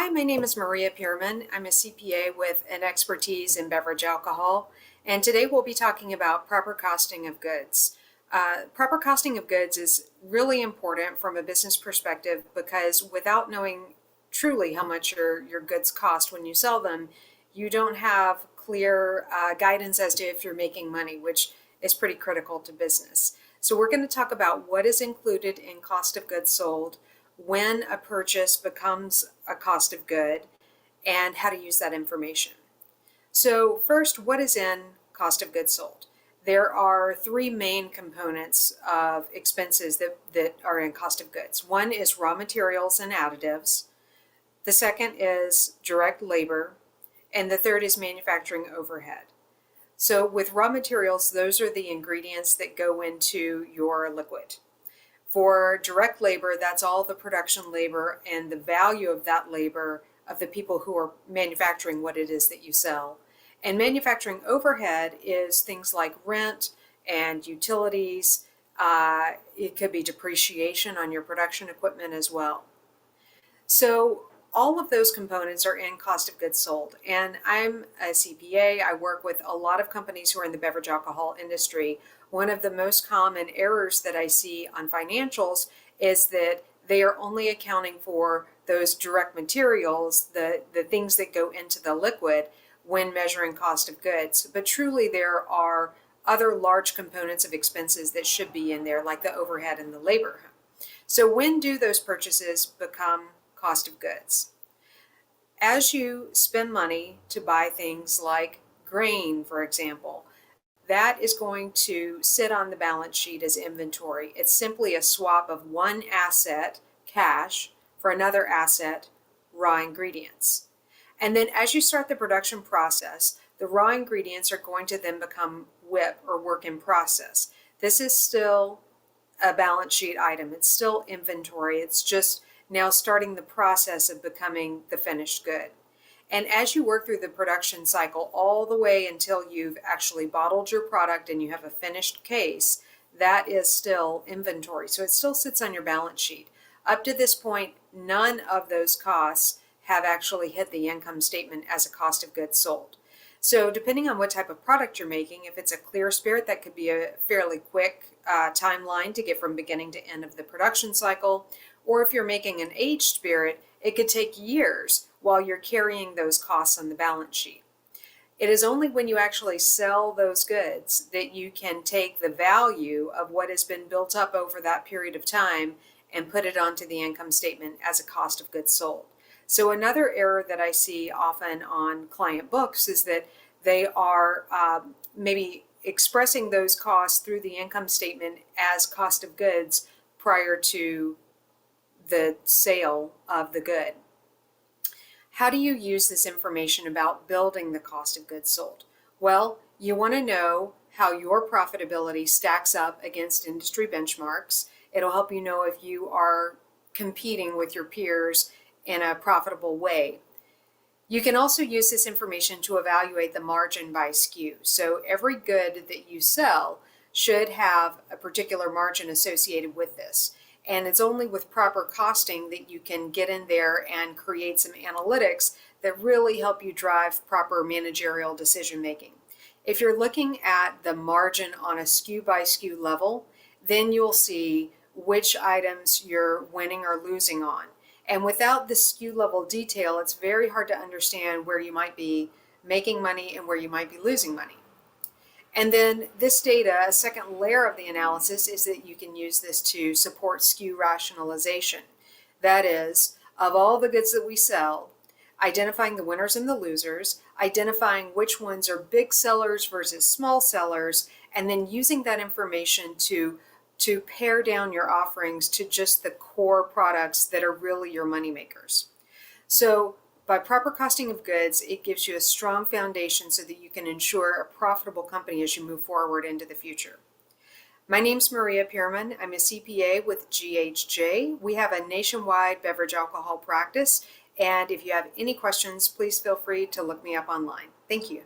Hi, my name is Maria Pearman. I'm a CPA with an expertise in beverage alcohol, and today we'll be talking about proper costing of goods. Proper costing of goods is really important from a business perspective because without knowing truly how much your goods cost when you sell them, you don't have clear guidance as to if you're making money, which is pretty critical to business. So we're going to talk about what is included in cost of goods sold, when a purchase becomes a cost of good, and how to use that information. So first, what is in cost of goods sold? There are three main components of expenses that are in cost of goods. One is raw materials and additives. The second is direct labor. And the third is manufacturing overhead. So with raw materials, those are the ingredients that go into your liquid. For direct labor, that's all the production labor and the value of that labor of the people who are manufacturing what it is that you sell. And manufacturing overhead is things like rent and utilities. It could be depreciation on your production equipment as well. So all of those components are in cost of goods sold. And I'm a CPA. I work with a lot of companies who are in the beverage alcohol industry. One of the most common errors that I see on financials is that they are only accounting for those direct materials, the things that go into the liquid when measuring cost of goods. But truly there are other large components of expenses that should be in there, like the overhead and the labor. So when do those purchases become cost of goods? As you spend money to buy things like grain, for example, that is going to sit on the balance sheet as inventory. It's simply a swap of one asset, cash, for another asset, raw ingredients. And then as you start the production process, the raw ingredients are going to then become WIP, or work in process. This is still a balance sheet item. It's still inventory. It's just now starting the process of becoming the finished good. And as you work through the production cycle all the way until you've actually bottled your product and you have a finished case, that is still inventory. So it still sits on your balance sheet. Up to this point, none of those costs have actually hit the income statement as a cost of goods sold. So depending on what type of product you're making, if it's a clear spirit, that could be a fairly quick timeline to get from beginning to end of the production cycle. Or if you're making an aged spirit, it could take years while you're carrying those costs on the balance sheet. It is only when you actually sell those goods that you can take the value of what has been built up over that period of time and put it onto the income statement as a cost of goods sold. So another error that I see often on client books is that they are maybe expressing those costs through the income statement as cost of goods prior to the sale of the good. How do you use this information about building the cost of goods sold? Well, you want to know how your profitability stacks up against industry benchmarks. It'll help you know if you are competing with your peers in a profitable way. You can also use this information to evaluate the margin by SKU. So every good that you sell should have a particular margin associated with this. And it's only with proper costing that you can get in there and create some analytics that really help you drive proper managerial decision making. If you're looking at the margin on a SKU by SKU level, then you'll see which items you're winning or losing on. And without the SKU level detail, it's very hard to understand where you might be making money and where you might be losing money. And then this data, a second layer of the analysis, is that you can use this to support SKU rationalization. That is, of all the goods that we sell, identifying the winners and the losers, identifying which ones are big sellers versus small sellers, and then using that information to pare down your offerings to just the core products that are really your money makers. So by proper costing of goods, it gives you a strong foundation so that you can ensure a profitable company as you move forward into the future. My name's Maria Pearman. I'm a CPA with GHJ. We have a nationwide beverage alcohol practice, and if you have any questions, please feel free to look me up online. Thank you.